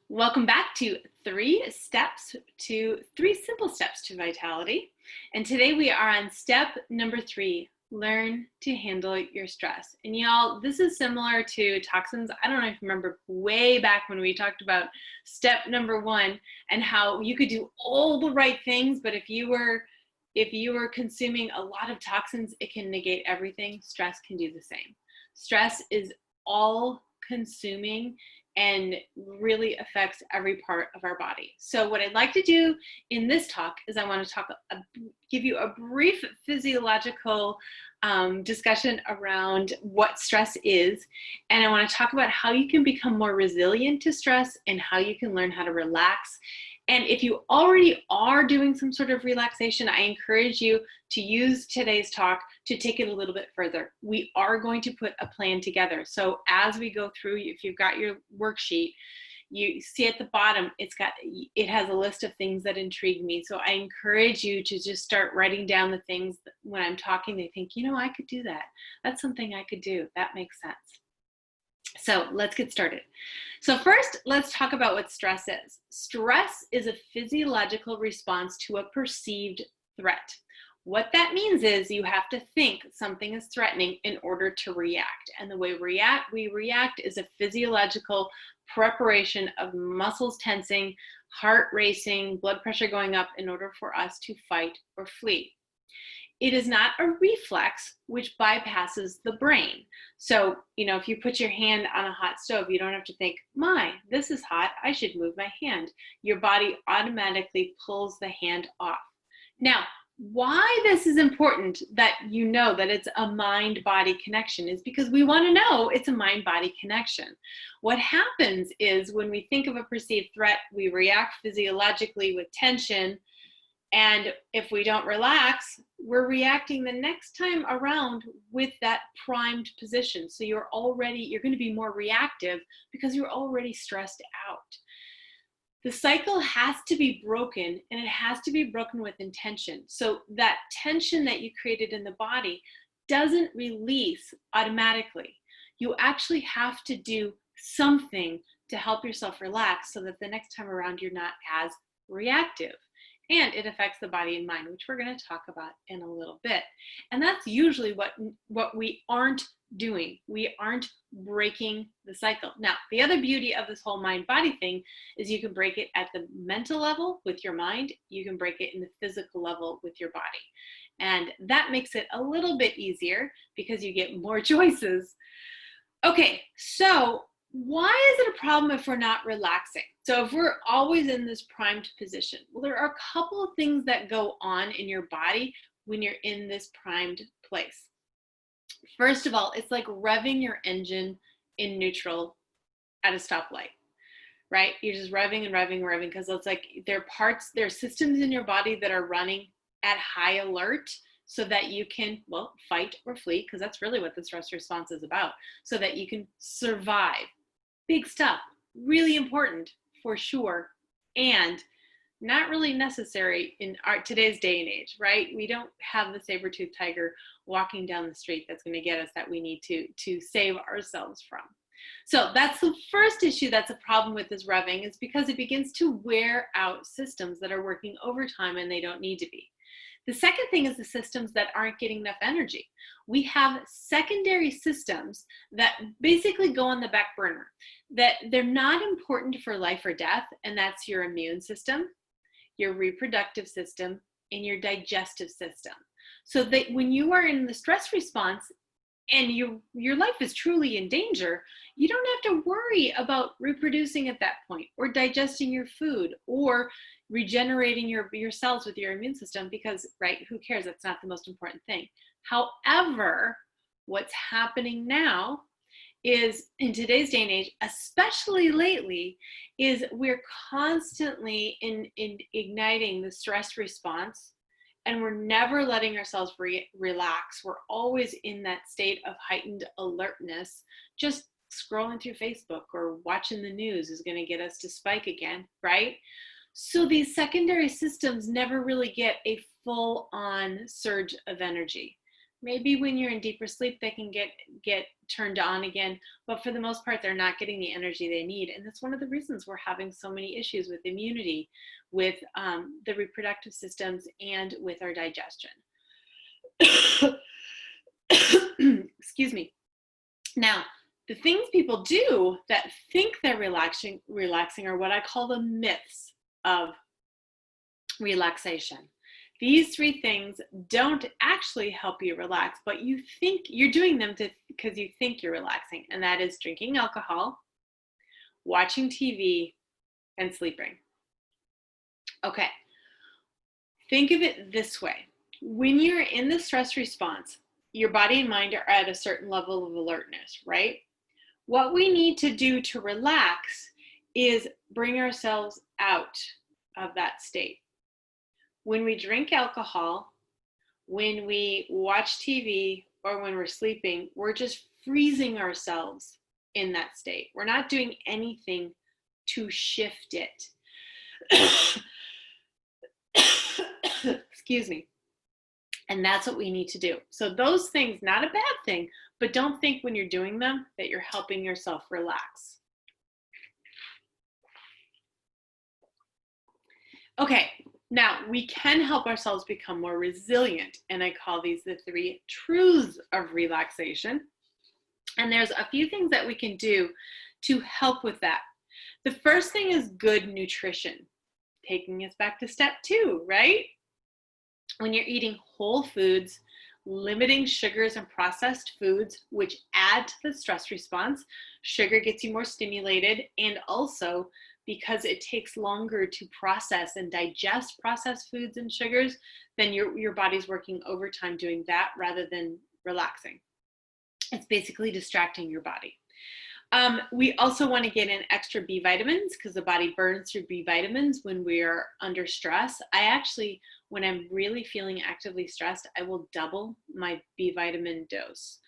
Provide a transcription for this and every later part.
Welcome back to three simple steps to vitality. And today we are on step number 3, learn to handle your stress. And y'all, this is similar to toxins. I don't know if you remember way back when we talked about step number 1 and how you could do all the right things, but if you were consuming a lot of toxins, it can negate everything. Stress can do the same. Stress is all consuming and really affects every part of our body. So what I'd like to do in this talk is I want to give you a brief physiological discussion around what stress is. And I want to talk about how you can become more resilient to stress and how you can learn how to relax. And if you already are doing some sort of relaxation, I encourage you to use today's talk to take it a little bit further. We are going to put a plan together. So as we go through, if you've got your worksheet, you see at the bottom, it has a list of things that intrigue me. So I encourage you to just start writing down the things that when I'm talking, they think, I could do that. That's something I could do. That makes sense. So let's get started. So first, let's talk about what stress is. Stress is a physiological response to a perceived threat. What that means is you have to think something is threatening in order to react. And the way we react is a physiological preparation of muscles tensing, heart racing, blood pressure going up in order for us to fight or flee. It is not a reflex which bypasses the brain. So, if you put your hand on a hot stove, you don't have to think, this is hot, I should move my hand. Your body automatically pulls the hand off. Now, why this is important that you know that it's a mind-body connection is because we want to know it's a mind-body connection. What happens is when we think of a perceived threat, we react physiologically with tension. And if we don't relax, we're reacting the next time around with that primed position. So you're going to be more reactive because you're already stressed out. The cycle has to be broken, and it has to be broken with intention. So that tension that you created in the body doesn't release automatically. You actually have to do something to help yourself relax so that the next time around you're not as reactive. And it affects the body and mind, which we're going to talk about in a little bit. And that's usually what we aren't doing. We aren't breaking the cycle. Now, the other beauty of this whole mind-body thing is you can break it at the mental level with your mind. You can break it in the physical level with your body. And that makes it a little bit easier because you get more choices. Okay, so why is it a problem if we're not relaxing? So if we're always in this primed position, well, there are a couple of things that go on in your body when you're in this primed place. First of all, it's like revving your engine in neutral at a stoplight, right? You're just revving and revving and revving because it's like there are systems in your body that are running at high alert so that you can, fight or flee, because that's really what the stress response is about, so that you can survive. Big stuff, really important for sure, and not really necessary in today's day and age, right? We don't have the saber-toothed tiger walking down the street that's going to get us that we need to save ourselves from. So that's the first issue that's a problem with this revving, is because it begins to wear out systems that are working overtime and they don't need to be. The second thing is the systems that aren't getting enough energy. We have secondary systems that basically go on the back burner, that they're not important for life or death, and that's your immune system, your reproductive system, and your digestive system. So that when you are in the stress response and your life is truly in danger, you don't have to worry about reproducing at that point, or digesting your food, or regenerating your cells with your immune system, because, right, who cares? That's not the most important thing. However, what's happening now is, in today's day and age, especially lately, is we're constantly in igniting the stress response, and we're never letting ourselves relax. We're always in that state of heightened alertness. Just scrolling through Facebook or watching the news is going to get us to spike again, right? So these secondary systems never really get a full-on surge of energy. Maybe when you're in deeper sleep, they can get turned on again, but for the most part, they're not getting the energy they need. And that's one of the reasons we're having so many issues with immunity, with the reproductive systems, and with our digestion. Excuse me. Now, the things people do that think they're relaxing are what I call the myths of relaxation. These 3 things don't actually help you relax, but you think you're doing them because you think you're relaxing, and that is drinking alcohol, watching TV, and sleeping. Okay, think of it this way. When you're in the stress response, your body and mind are at a certain level of alertness, right? What we need to do to relax is bring ourselves out of that state. When we drink alcohol, when we watch TV, or when we're sleeping, we're just freezing ourselves in that state. We're not doing anything to shift it. Excuse me. And that's what we need to do. So those things, not a bad thing, but don't think when you're doing them that you're helping yourself relax. Okay, now we can help ourselves become more resilient, and I call these the 3 truths of relaxation. And there's a few things that we can do to help with that. The first thing is good nutrition, taking us back to step 2, right? When you're eating whole foods, limiting sugars and processed foods, which add to the stress response. Sugar gets you more stimulated, and also because it takes longer to process and digest processed foods and sugars, then your body's working overtime doing that rather than relaxing. It's basically distracting your body. We also want to get in extra B vitamins because the body burns through B vitamins when we're under stress. I actually, when I'm really feeling actively stressed, I will double my B vitamin dose.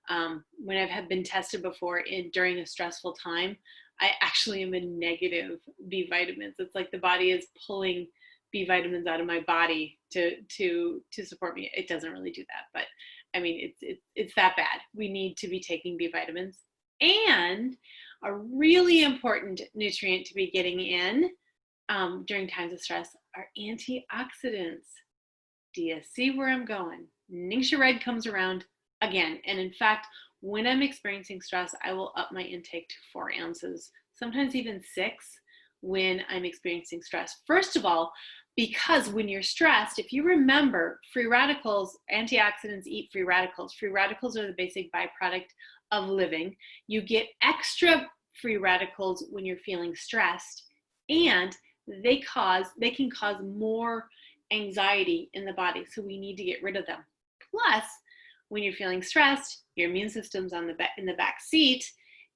When I've been tested before during a stressful time, I actually am in negative B vitamins. It's like the body is pulling B vitamins out of my body to support me. It doesn't really do that, but I mean, it's that bad. We need to be taking B vitamins. And a really important nutrient to be getting in during times of stress are antioxidants. Do you see where I'm going? Ningxia Red comes around again. And in fact, when I'm experiencing stress, I will up my intake to 4 ounces, sometimes even 6 when I'm experiencing stress. First of all, because when you're stressed, if you remember, free radicals, antioxidants eat free radicals. Free radicals are the basic byproduct of living. You get extra free radicals when you're feeling stressed, and they can cause more anxiety in the body. So we need to get rid of them. Plus, when you're feeling stressed, your immune system's in the back seat,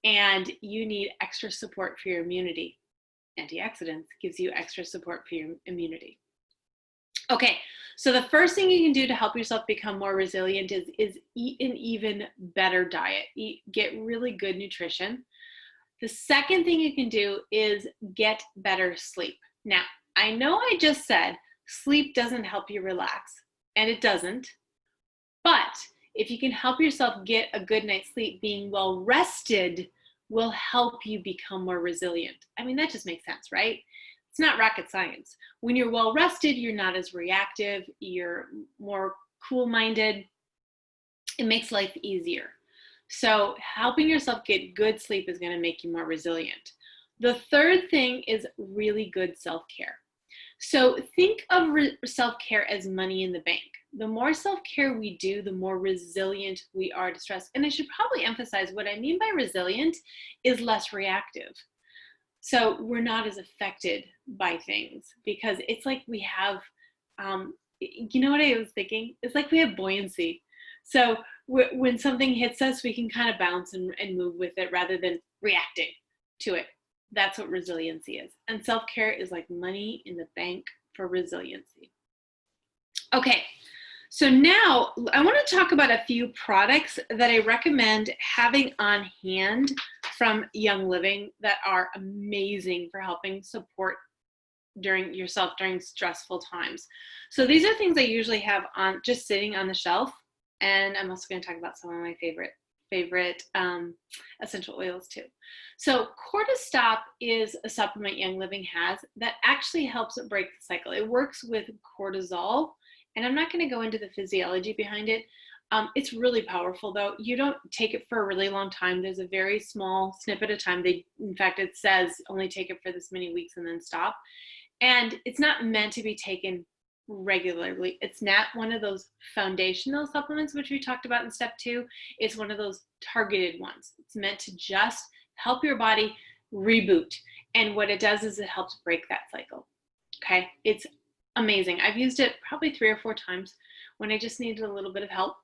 and you need extra support for your immunity. Antioxidants gives you extra support for your immunity. Okay, so the first thing you can do to help yourself become more resilient is eat an even better diet. Get really good nutrition. The second thing you can do is get better sleep. Now, I know I just said sleep doesn't help you relax, and it doesn't, but if you can help yourself get a good night's sleep, being well rested will help you become more resilient. I mean, that just makes sense, right? It's not rocket science. When you're well rested, you're not as reactive, you're more cool-minded. It makes life easier. So helping yourself get good sleep is going to make you more resilient. The third thing is really good self-care. So think of self-care as money in the bank. The more self-care we do, the more resilient we are to stress. And I should probably emphasize what I mean by resilient is less reactive. So we're not as affected by things because it's like we have, you know what I was thinking? It's like we have buoyancy. So when something hits us, we can kind of bounce and move with it rather than reacting to it. That's what resiliency is. And self-care is like money in the bank for resiliency. Okay, so now I want to talk about a few products that I recommend having on hand from Young Living that are amazing for helping support during stressful times. So these are things I usually have on just sitting on the shelf And I'm also going to talk about some of my favorite essential oils too. So Cortistop is a supplement Young Living has that actually helps it break the cycle. It works with cortisol, and I'm not going to go into the physiology behind it. It's really powerful though. You don't take it for a really long time. There's a very small snippet of time. In fact, it says only take it for this many weeks and then stop. And it's not meant to be taken regularly. It's not one of those foundational supplements, which we talked about in step 2. It's one of those targeted ones. It's meant to just help your body reboot. And what it does is it helps break that cycle. Okay, it's amazing. I've used it probably 3 or 4 times when I just needed a little bit of help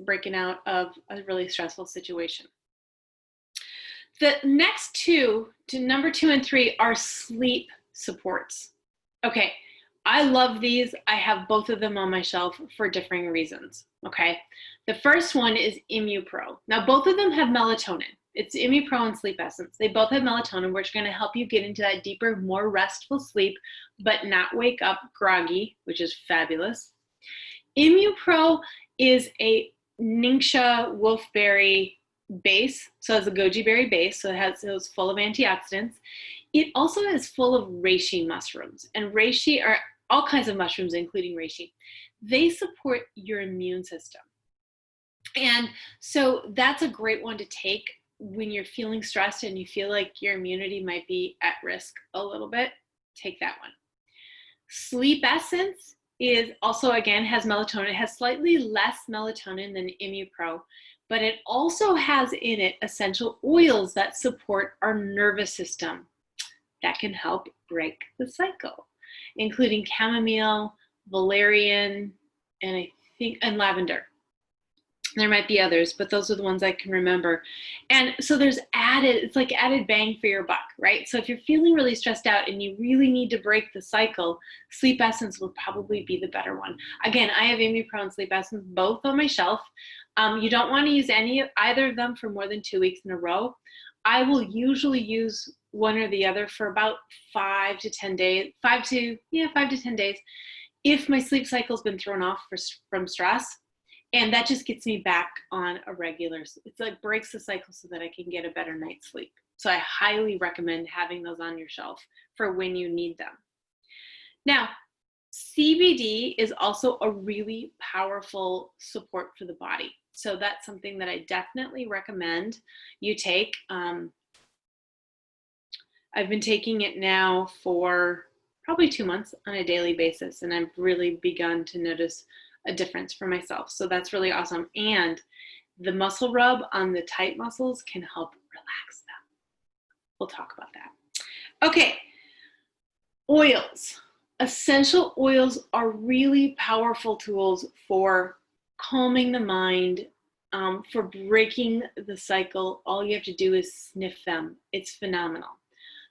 breaking out of a really stressful situation. The next two, to number 2 and 3, are sleep supports. Okay, I love these. I have both of them on my shelf for differing reasons, okay? The first one is ImmuPro. Now, both of them have melatonin. It's ImmuPro and Sleep Essence. They both have melatonin, which are going to help you get into that deeper, more restful sleep, but not wake up groggy, which is fabulous. ImmuPro is a Ningxia wolfberry base, so it's a goji berry base, so it's full of antioxidants. It also is full of reishi mushrooms, and reishi are all kinds of mushrooms, including reishi. They support your immune system. And so that's a great one to take when you're feeling stressed and you feel like your immunity might be at risk a little bit. Take that one. Sleep Essence is also, again, has melatonin. It has slightly less melatonin than ImmuPro, but it also has in it essential oils that support our nervous system that can help break the cycle, including chamomile, valerian, and lavender. There might be others, but those are the ones I can remember. And so it's like added bang for your buck, right? So if you're feeling really stressed out and you really need to break the cycle, Sleep Essence will probably be the better one. Again, I have ImmuPro and Sleep Essence both on my shelf. You don't want to use either of them for more than 2 weeks in a row. I will usually use one or the other for about 5 to 10 days, 5 to 10 days, if my sleep cycle's been thrown off from stress. And that just gets me back on a regular, it's like breaks the cycle so that I can get a better night's sleep. So I highly recommend having those on your shelf for when you need them. Now, CBD is also a really powerful support for the body. So that's something that I definitely recommend you take. I've been taking it now for probably 2 months on a daily basis, and I've really begun to notice a difference for myself. So that's really awesome. And the muscle rub on the tight muscles can help relax them. We'll talk about that. Okay, oils. Essential oils are really powerful tools for calming the mind, for breaking the cycle. All you have to do is sniff them. It's phenomenal.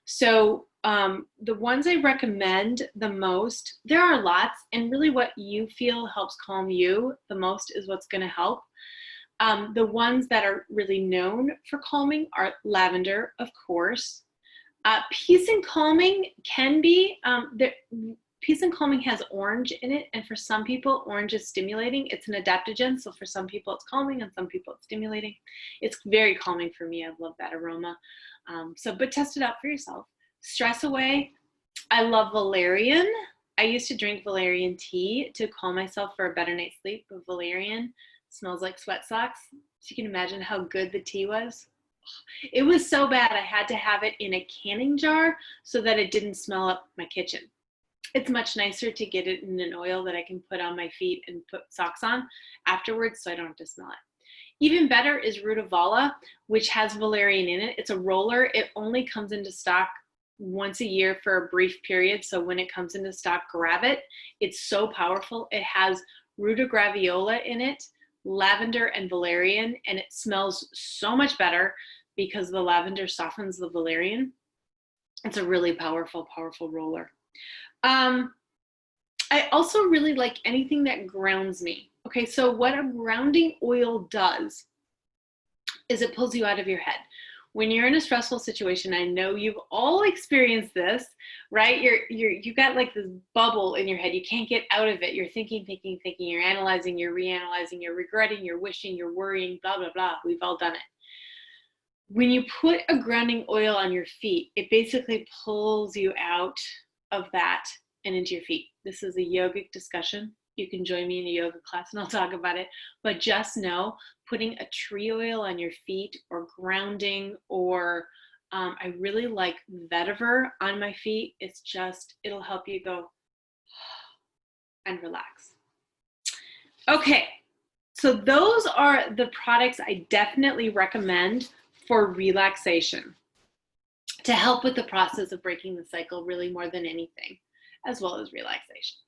So the ones I recommend the most, there are lots, and really what you feel helps calm you the most is what's going to help. The ones that are really known for calming are lavender, of course. Peace and Calming can be, Peace and Calming has orange in it, and for some people, orange is stimulating. It's an adaptogen, so for some people it's calming and some people it's stimulating. It's very calming for me. I love that aroma. But test it out for yourself. Stress Away, I love valerian. I used to drink valerian tea to calm myself for a better night's sleep, but valerian smells like sweat socks. So you can imagine how good the tea was. It was so bad I had to have it in a canning jar so that it didn't smell up my kitchen. It's much nicer to get it in an oil that I can put on my feet and put socks on afterwards so I don't have to smell it. Even better is Rutavala, which has valerian in it. It's a roller. It only comes into stock once a year for a brief period. So when it comes into stock, grab it. It's so powerful. It has Ruta graviola in it, lavender and valerian, and it smells so much better because the lavender softens the valerian. It's a really powerful, powerful roller. I also really like anything that grounds me. Okay, so what a grounding oil does is it pulls you out of your head. when you're in a stressful situation, I know you've all experienced this, right? You got like this bubble in your head. You can't get out of it. You're thinking, you're analyzing, you're reanalyzing, you're regretting, you're wishing, you're worrying, blah, blah, blah. We've all done it. When you put a grounding oil on your feet, it basically pulls you out of that and into your feet. This is a yogic discussion. You can join me in a yoga class and I'll talk about it. But just know, putting a tree oil on your feet or grounding, or I really like vetiver on my feet. It'll help you go and relax. Okay, so those are the products I definitely recommend for relaxation to help with the process of breaking the cycle, really more than anything, as well as relaxation.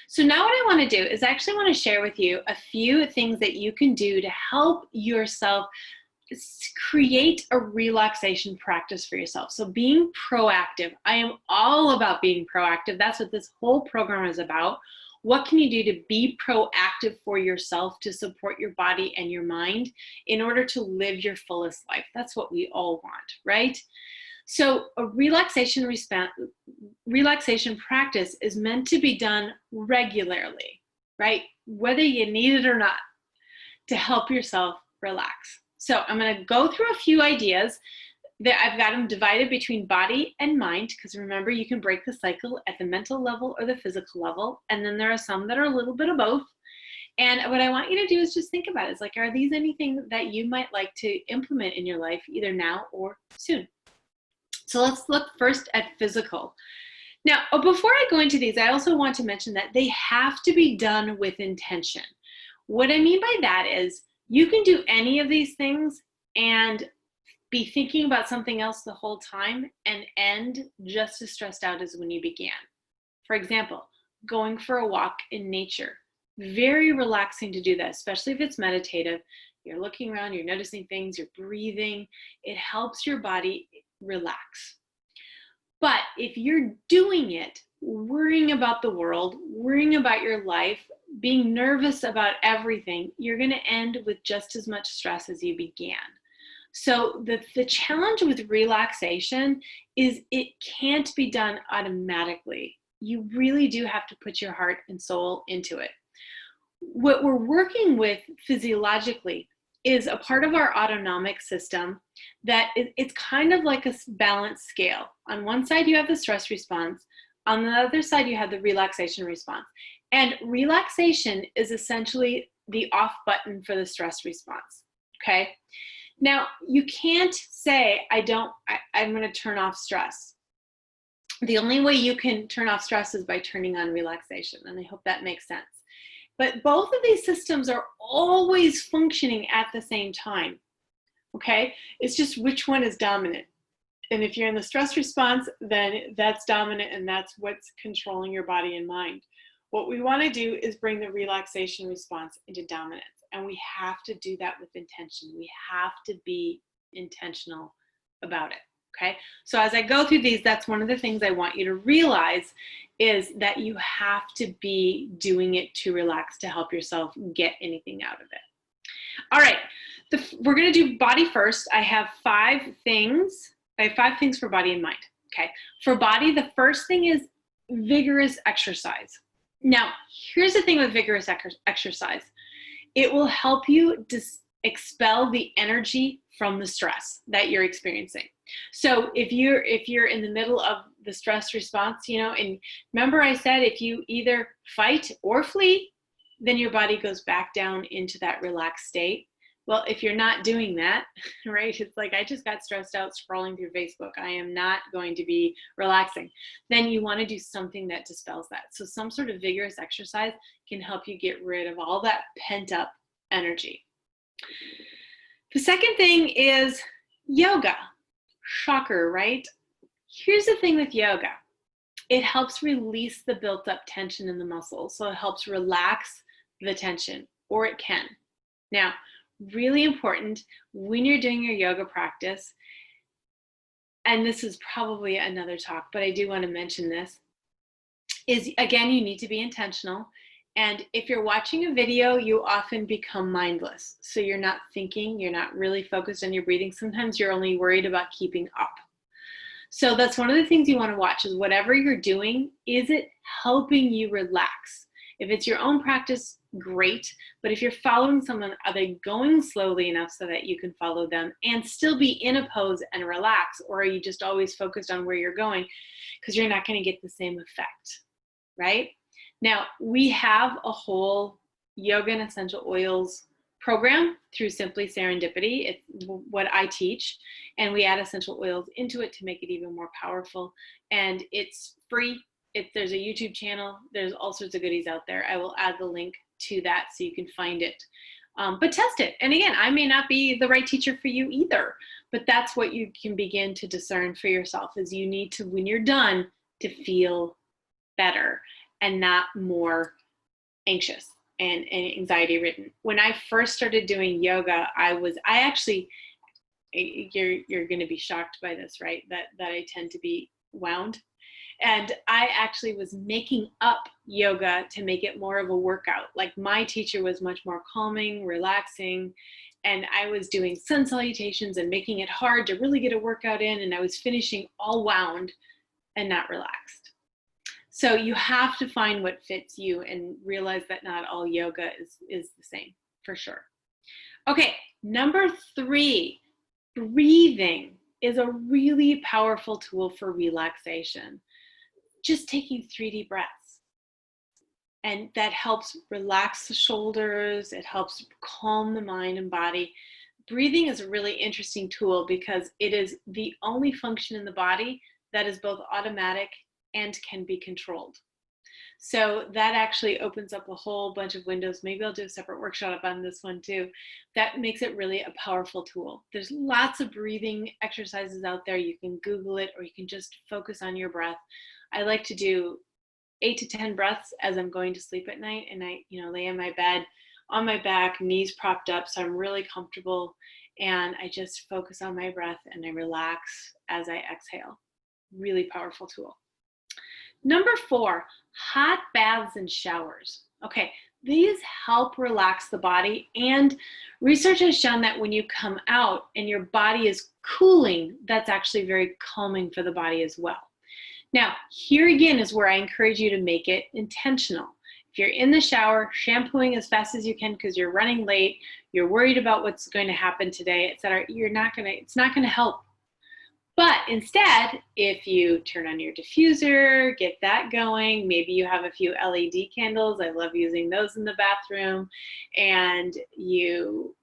So now what I want to do is I actually want to share with you a few things that you can do to help yourself create a relaxation practice for yourself. So being proactive. I am all about being proactive. That's what this whole program is about. What can you do to be proactive for yourself to support your body and your mind in order to live your fullest life? That's what we all want, right? So a relaxation practice is meant to be done regularly, right? Whether you need it or not, to help yourself relax. So I'm going to go through a few ideas that I've got them divided between body and mind, because remember, you can break the cycle at the mental level or the physical level. And then there are some that are a little bit of both. And what I want you to do is just think about it. It's like, are these anything that you might like to implement in your life, either now or soon? So let's look first at physical. Now, before I go into these, I also want to mention that they have to be done with intention. What I mean by that is you can do any of these things and be thinking about something else the whole time and end just as stressed out as when you began. For example, going for a walk in nature. Very relaxing to do that, especially if it's meditative. You're looking around, you're noticing things, you're breathing. It helps your body relax. But if you're doing it, worrying about the world, worrying about your life, being nervous about everything, you're going to end with just as much stress as you began. So the challenge with relaxation is it can't be done automatically. You really do have to put your heart and soul into it. What we're working with physiologically is a part of our autonomic system that it's kind of like a balanced scale. On one side, you have the stress response. On the other side, you have the relaxation response. And relaxation is essentially the off button for the stress response, okay? Now, you can't say, I'm going to turn off stress. The only way you can turn off stress is by turning on relaxation, and I hope that makes sense. But both of these systems are always functioning at the same time, okay? It's just which one is dominant. And if you're in the stress response, then that's dominant and that's what's controlling your body and mind. What we want to do is bring the relaxation response into dominance. And we have to do that with intention. We have to be intentional about it, okay? So as I go through these, that's one of the things I want you to realize is that you have to be doing it to relax, to help yourself get anything out of it. All right, we're gonna do body first. I have 5 things. I have 5 things for body and mind, okay? For body, the first thing is vigorous exercise. Now, here's the thing with vigorous exercise. It will help you expel the energy from the stress that you're experiencing. So if you're in the middle of the stress response, and remember I said if you either fight or flee, then your body goes back down into that relaxed state. Well, if you're not doing that, right, it's like I just got stressed out scrolling through Facebook. I am not going to be relaxing. Then you want to do something that dispels that. So some sort of vigorous exercise can help you get rid of all that pent up energy. The second thing is yoga. Shocker, right? Here's the thing with yoga. It helps release the built up tension in the muscles. So it helps relax the tension, or it can. Now, really important when you're doing your yoga practice, and this is probably another talk, but I do want to mention this, is again, you need to be intentional. And if you're watching a video, you often become mindless. So you're not thinking, you're not really focused on your breathing. Sometimes you're only worried about keeping up. So that's one of the things you want to watch is whatever you're doing, is it helping you relax? If it's your own practice, great. But if you're following someone, are they going slowly enough so that you can follow them and still be in a pose and relax? Or are you just always focused on where you're going? Because you're not going to get the same effect, right? Now, we have a whole yoga and essential oils program through Simply Serendipity. It's what I teach, and we add essential oils into it to make it even more powerful. And it's free. There's a YouTube channel. There's all sorts of goodies out there. I will add the link to that so you can find it. But test it. And again, I may not be the right teacher for you either, but that's what you can begin to discern for yourself is you need to, when you're done, to feel better and not more anxious and anxiety ridden. When I first started doing yoga, you're going to be shocked by this, right? That I tend to be wound. And I actually was making up yoga to make it more of a workout. Like my teacher was much more calming, relaxing, and I was doing sun salutations and making it hard to really get a workout in. And I was finishing all wound and not relaxed. So you have to find what fits you and realize that not all yoga is the same, for sure. Okay, number 3, breathing is a really powerful tool for relaxation. Just taking 3 deep breaths. And that helps relax the shoulders. It helps calm the mind and body. Breathing is a really interesting tool because it is the only function in the body that is both automatic and can be controlled. So that actually opens up a whole bunch of windows. Maybe I'll do a separate workshop on this one too. That makes it really a powerful tool. There's lots of breathing exercises out there. You can Google it or you can just focus on your breath. I like to do 8 to 10 breaths as I'm going to sleep at night, and I lay in my bed on my back, knees propped up, so I'm really comfortable, and I just focus on my breath and I relax as I exhale. Really powerful tool. Number 4, hot baths and showers. Okay, these help relax the body, and research has shown that when you come out and your body is cooling, that's actually very calming for the body as well. Now, here again is where I encourage you to make it intentional. If you're in the shower, shampooing as fast as you can because you're running late, you're worried about what's going to happen today, etc., it's not going to help. But instead, if you turn on your diffuser, get that going, maybe you have a few LED candles, I love using those in the bathroom, and you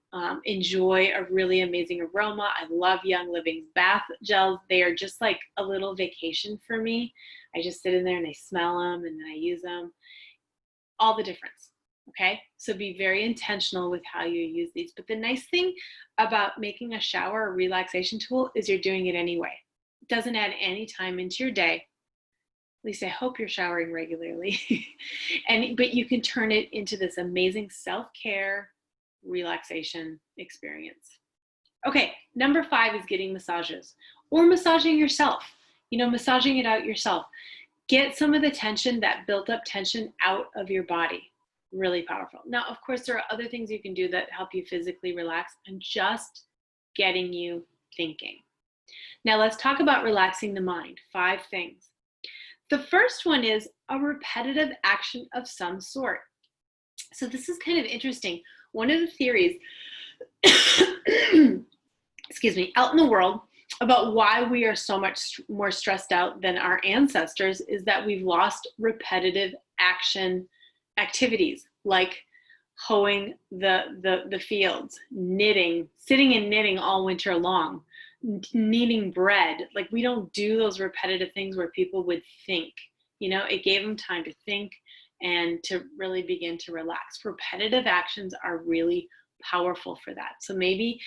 enjoy a really amazing aroma. I love Young Living's bath gels. They are just like a little vacation for me. I just sit in there and I smell them and then I use them. All the difference. Okay, so be very intentional with how you use these. But the nice thing about making a shower a relaxation tool is you're doing it anyway. It doesn't add any time into your day. At least I hope you're showering regularly. But you can turn it into this amazing self-care relaxation experience. Okay, number 5 is getting massages or massaging yourself. Massaging it out yourself. Get some of the tension, that built up tension, out of your body. Really powerful. Now, of course, there are other things you can do that help you physically relax and just getting you thinking. Now, let's talk about relaxing the mind. 5 things. The first one is a repetitive action of some sort. So this is kind of interesting. One of the theories, excuse me, out in the world about why we are so much more stressed out than our ancestors is that we've lost repetitive action activities like hoeing the fields, knitting, sitting and knitting all winter long, kneading bread. Like we don't do those repetitive things where people would think. It gave them time to think and to really begin to relax. Repetitive actions are really powerful for that. So maybe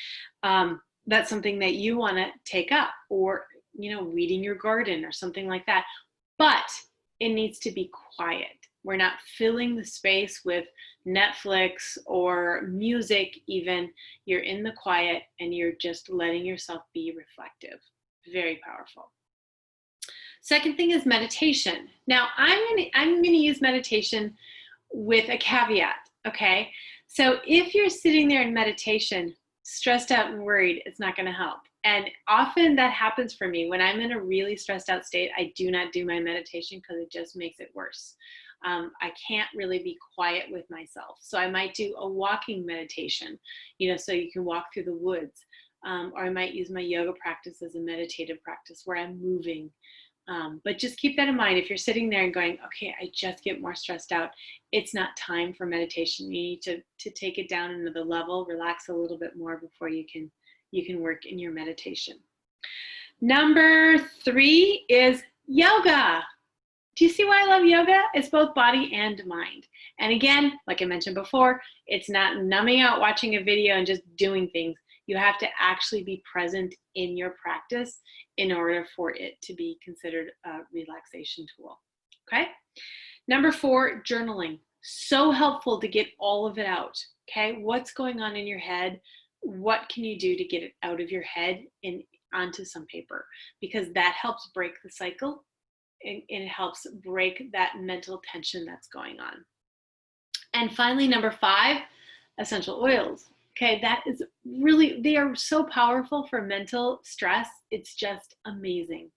that's something that you want to take up, or weeding your garden or something like that. But it needs to be quiet. We're not filling the space with Netflix or music even. You're in the quiet and you're just letting yourself be reflective. Very powerful. Second thing is meditation. Now, I'm going to use meditation with a caveat, okay? So if you're sitting there in meditation, stressed out and worried, it's not gonna help. And often that happens for me. When I'm in a really stressed out state, I do not do my meditation because it just makes it worse. I can't really be quiet with myself. So I might do a walking meditation, so you can walk through the woods. Or I might use my yoga practice as a meditative practice where I'm moving. But just keep that in mind. If you're sitting there and going, okay, I just get more stressed out, it's not time for meditation. You need to take it down another level, relax a little bit more before you can work in your meditation. Number 3 is yoga. Do you see why I love yoga? It's both body and mind. And again, like I mentioned before, it's not numbing out watching a video and just doing things. You have to actually be present in your practice in order for it to be considered a relaxation tool. Okay? Number 4, journaling. So helpful to get all of it out. Okay? What's going on in your head? What can you do to get it out of your head and onto some paper? Because that helps break the cycle. It helps break that mental tension that's going on. And finally, number 5, essential oils. Okay, that is really, they are so powerful for mental stress. It's just amazing.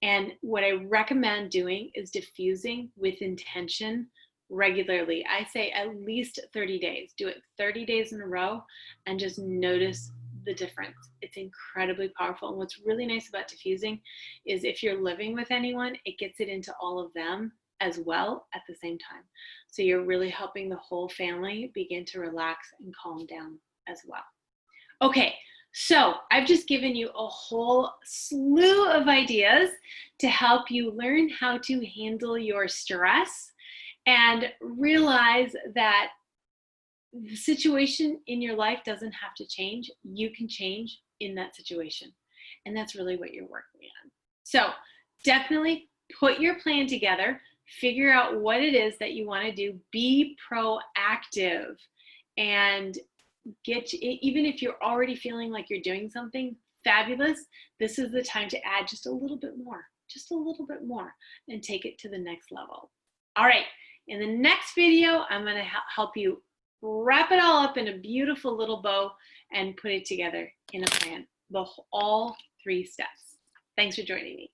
And what I recommend doing is diffusing with intention regularly. I say at least 30 days. Do it 30 days in a row and just notice the difference. It's incredibly powerful. And what's really nice about diffusing is if you're living with anyone, it gets it into all of them as well at the same time. So you're really helping the whole family begin to relax and calm down as well. Okay, so I've just given you a whole slew of ideas to help you learn how to handle your stress and realize that the situation in your life doesn't have to change. You can change in that situation. And that's really what you're working on. So definitely put your plan together, figure out what it is that you want to do, be proactive, and even if you're already feeling like you're doing something fabulous, this is the time to add just a little bit more, and take it to the next level. All right, in the next video, I'm going to help you wrap it all up in a beautiful little bow and put it together in a plan, all 3 steps. Thanks for joining me.